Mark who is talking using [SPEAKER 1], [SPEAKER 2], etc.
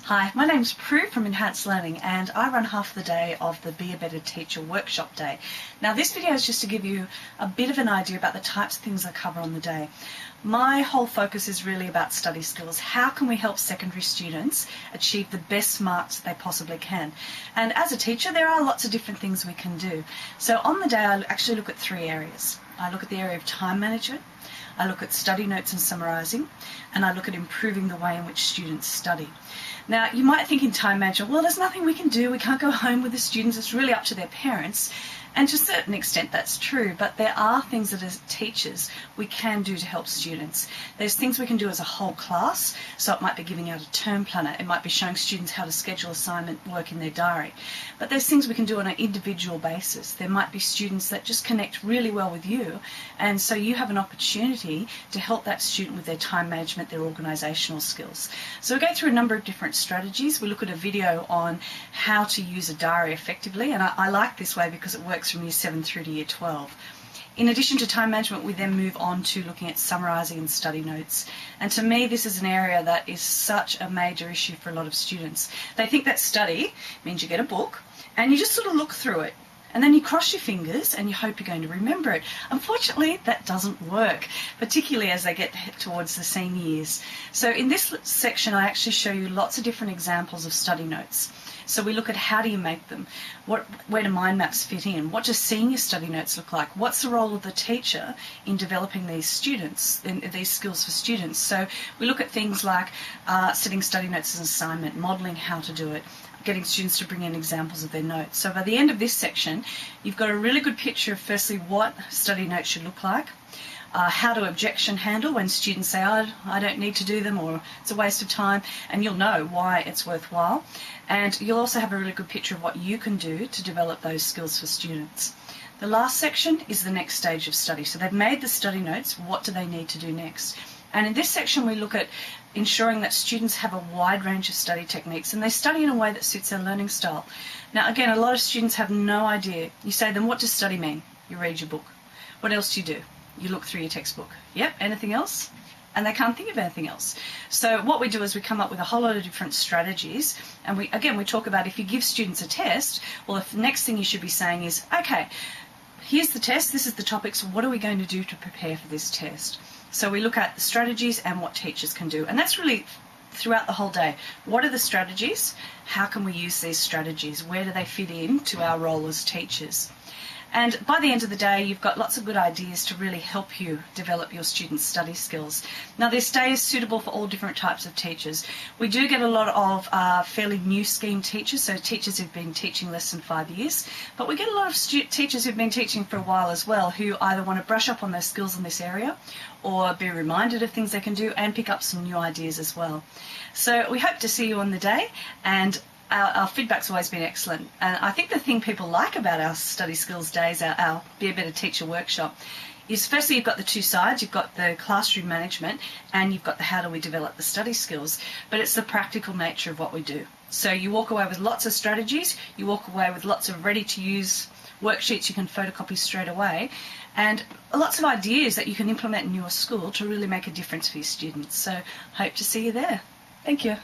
[SPEAKER 1] Hi, my name's Prue from Enhanced Learning and I run half the day of the Be a Better Teacher workshop day. Now this video is just to give you a bit of an idea about the types of things I cover on the day. My whole focus is really about study skills. How can we help secondary students achieve the best marks they possibly can? And as a teacher there are lots of different things we can do. So on the day I actually look at three areas. I look at the area of time management, I look at study notes and summarising, and I look at improving the way in which students study. Now, you might think in time management, well, there's nothing we can do, we can't go home with the students, it's really up to their parents. And to a certain extent that's true, but there are things that as teachers we can do to help students. There's things we can do as a whole class, so it might be giving out a term planner, it might be showing students how to schedule assignment work in their diary. But there's things we can do on an individual basis. There might be students that just connect really well with you, and so you have an opportunity to help that student with their time management, their organisational skills. So we go through a number of different strategies. We look at a video on how to use a diary effectively, and I like this way because it works from Year 7 through to Year 12. In addition to time management, we then move on to looking at summarising and study notes. And to me, this is an area that is such a major issue for a lot of students. They think that study means you get a book and you just sort of look through it. And then you cross your fingers and you hope you're going to remember it. Unfortunately, that doesn't work, particularly as they get towards the senior years. So in this section, I actually show you lots of different examples of study notes. So we look at how do you make them, where do mind maps fit in, what do senior study notes look like, what's the role of the teacher in developing these students, in these skills for students. So we look at things like setting study notes as an assignment, modelling how to do it, getting students to bring in examples of their notes. So by the end of this section, you've got a really good picture of firstly what study notes should look like, how to objection handle when students say, oh, I don't need to do them, or it's a waste of time, and you'll know why it's worthwhile. And you'll also have a really good picture of what you can do to develop those skills for students. The last section is the next stage of study. So they've made the study notes, what do they need to do next? And in this section we look at ensuring that students have a wide range of study techniques and they study in a way that suits their learning style. Now again, a lot of students have no idea. You say to them, what does study mean? You read your book. What else do you do? You look through your textbook. Yep, anything else? And they can't think of anything else. So what we do is we come up with a whole lot of different strategies, and we talk about if you give students a test, well, the next thing you should be saying is, okay, here's the test, this is the topic, so what are we going to do to prepare for this test? So we look at the strategies and what teachers can do, and that's really throughout the whole day. What are the strategies? How can we use these strategies? Where do they fit in to our role as teachers? And by the end of the day, you've got lots of good ideas to really help you develop your students' study skills. Now, this day is suitable for all different types of teachers. We do get a lot of fairly new scheme teachers, so teachers who've been teaching less than 5 years, but we get a lot of teachers who've been teaching for a while as well, who either want to brush up on their skills in this area or be reminded of things they can do and pick up some new ideas as well. So we hope to see you on the day, and our feedback's always been excellent. And I think the thing people like about our study skills days, our Be a Better Teacher workshop, is firstly you've got the two sides. You've got the classroom management and you've got the how do we develop the study skills, but it's the practical nature of what we do. So you walk away with lots of strategies, you walk away with lots of ready to use worksheets you can photocopy straight away, and lots of ideas that you can implement in your school to really make a difference for your students. So hope to see you there. Thank you.